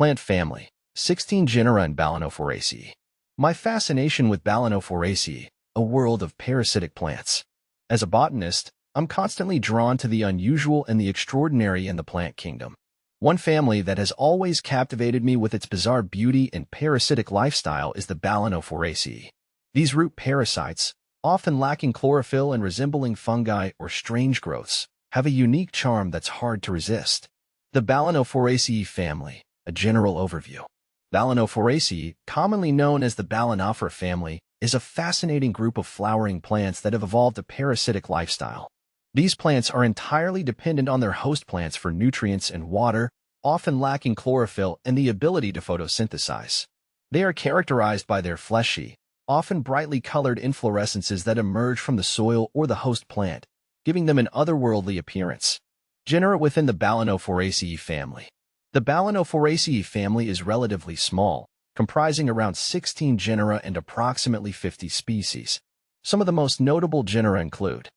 Plant family, 16 genera and Balanophoraceae. My fascination with Balanophoraceae, a world of parasitic plants. As a botanist, I'm constantly drawn to the unusual and the extraordinary in the plant kingdom. One family that has always captivated me with its bizarre beauty and parasitic lifestyle is the Balanophoraceae. These root parasites, often lacking chlorophyll and resembling fungi or strange growths, have a unique charm that's hard to resist. The Balanophoraceae family, a general overview. Balanophoraceae, commonly known as the Balanophoraceae family, is a fascinating group of flowering plants that have evolved a parasitic lifestyle. These plants are entirely dependent on their host plants for nutrients and water, often lacking chlorophyll and the ability to photosynthesize. They are characterized by their fleshy, often brightly colored inflorescences that emerge from the soil or the host plant, giving them an otherworldly appearance. Genera within the Balanophoraceae family. The Balanophoraceae family is relatively small, comprising around 16 genera and approximately 50 species. Some of the most notable genera include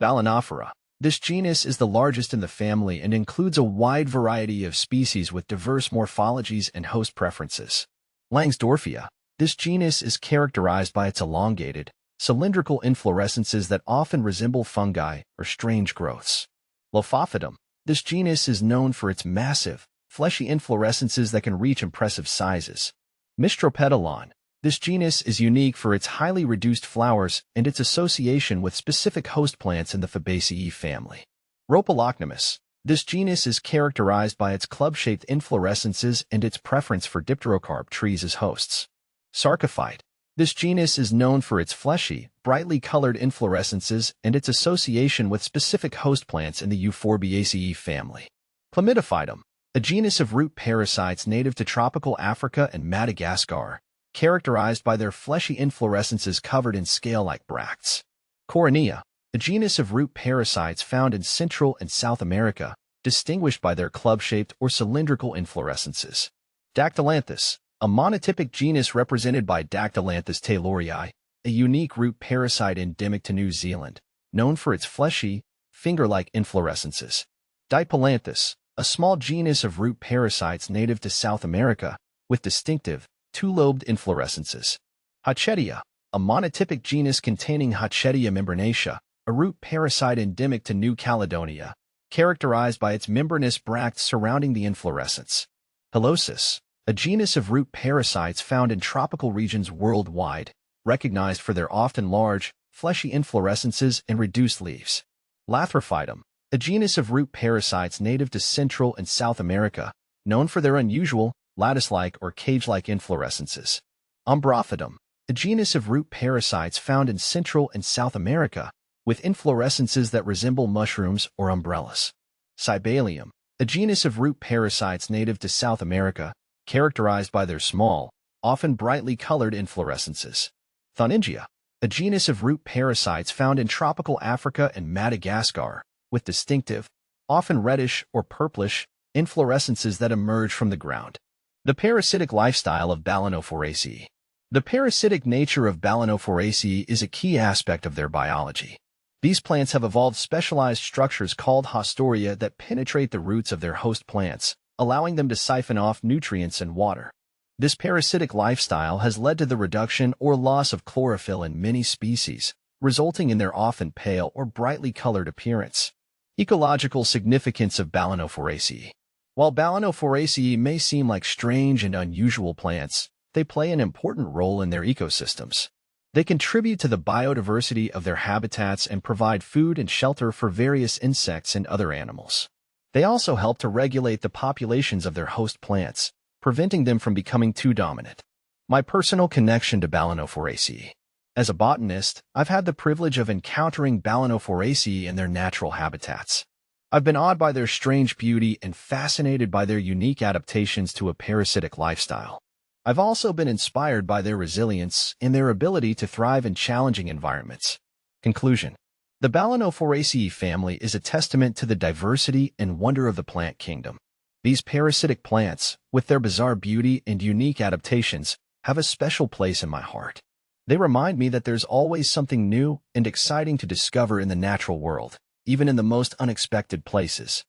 Balanophoraceae. This genus is the largest in the family and includes a wide variety of species with diverse morphologies and host preferences. Langsdorffia. This genus is characterized by its elongated, cylindrical inflorescences that often resemble fungi or strange growths. Lophophidum. This genus is known for its massive, fleshy inflorescences that can reach impressive sizes. Mistropetalon. This genus is unique for its highly reduced flowers and its association with specific host plants in the Fabaceae family. Rhopalochnum. This genus is characterized by its club-shaped inflorescences and its preference for dipterocarp trees as hosts. Sarcophyte. This genus is known for its fleshy, brightly colored inflorescences and its association with specific host plants in the Euphorbiaceae family. Chlamydophytum, a genus of root parasites native to tropical Africa and Madagascar, characterized by their fleshy inflorescences covered in scale-like bracts. Coronea, a genus of root parasites found in Central and South America, distinguished by their club-shaped or cylindrical inflorescences. Dactylanthus, a monotypic genus represented by Dactylanthus taylorii, a unique root parasite endemic to New Zealand, known for its fleshy, finger-like inflorescences. Dipolanthus, a small genus of root parasites native to South America, with distinctive, two-lobed inflorescences. Hochetia, a monotypic genus containing Hochetia membranacea, a root parasite endemic to New Caledonia, characterized by its membranous bracts surrounding the inflorescence. Pilosis, a genus of root parasites found in tropical regions worldwide, recognized for their often large, fleshy inflorescences and reduced leaves. Lathrophytum, a genus of root parasites native to Central and South America, known for their unusual, lattice-like or cage-like inflorescences. Umbrophytum, a genus of root parasites found in Central and South America, with inflorescences that resemble mushrooms or umbrellas. Cybalium, a genus of root parasites native to South America, characterized by their small, often brightly colored inflorescences. Thoningia, a genus of root parasites found in tropical Africa and Madagascar, with distinctive, often reddish or purplish, inflorescences that emerge from the ground. The parasitic lifestyle of Balanophoraceae. The parasitic nature of Balanophoraceae is a key aspect of their biology. These plants have evolved specialized structures called haustoria that penetrate the roots of their host plants, allowing them to siphon off nutrients and water. This parasitic lifestyle has led to the reduction or loss of chlorophyll in many species, resulting in their often pale or brightly colored appearance. Ecological significance of Balanophoraceae. While Balanophoraceae may seem like strange and unusual plants, they play an important role in their ecosystems. They contribute to the biodiversity of their habitats and provide food and shelter for various insects and other animals. They also help to regulate the populations of their host plants, preventing them from becoming too dominant. My personal connection to Balanophoraceae. As a botanist, I've had the privilege of encountering Balanophoraceae in their natural habitats. I've been awed by their strange beauty and fascinated by their unique adaptations to a parasitic lifestyle. I've also been inspired by their resilience and their ability to thrive in challenging environments. Conclusion. The Balanophoraceae family is a testament to the diversity and wonder of the plant kingdom. These parasitic plants, with their bizarre beauty and unique adaptations, have a special place in my heart. They remind me that there's always something new and exciting to discover in the natural world, even in the most unexpected places.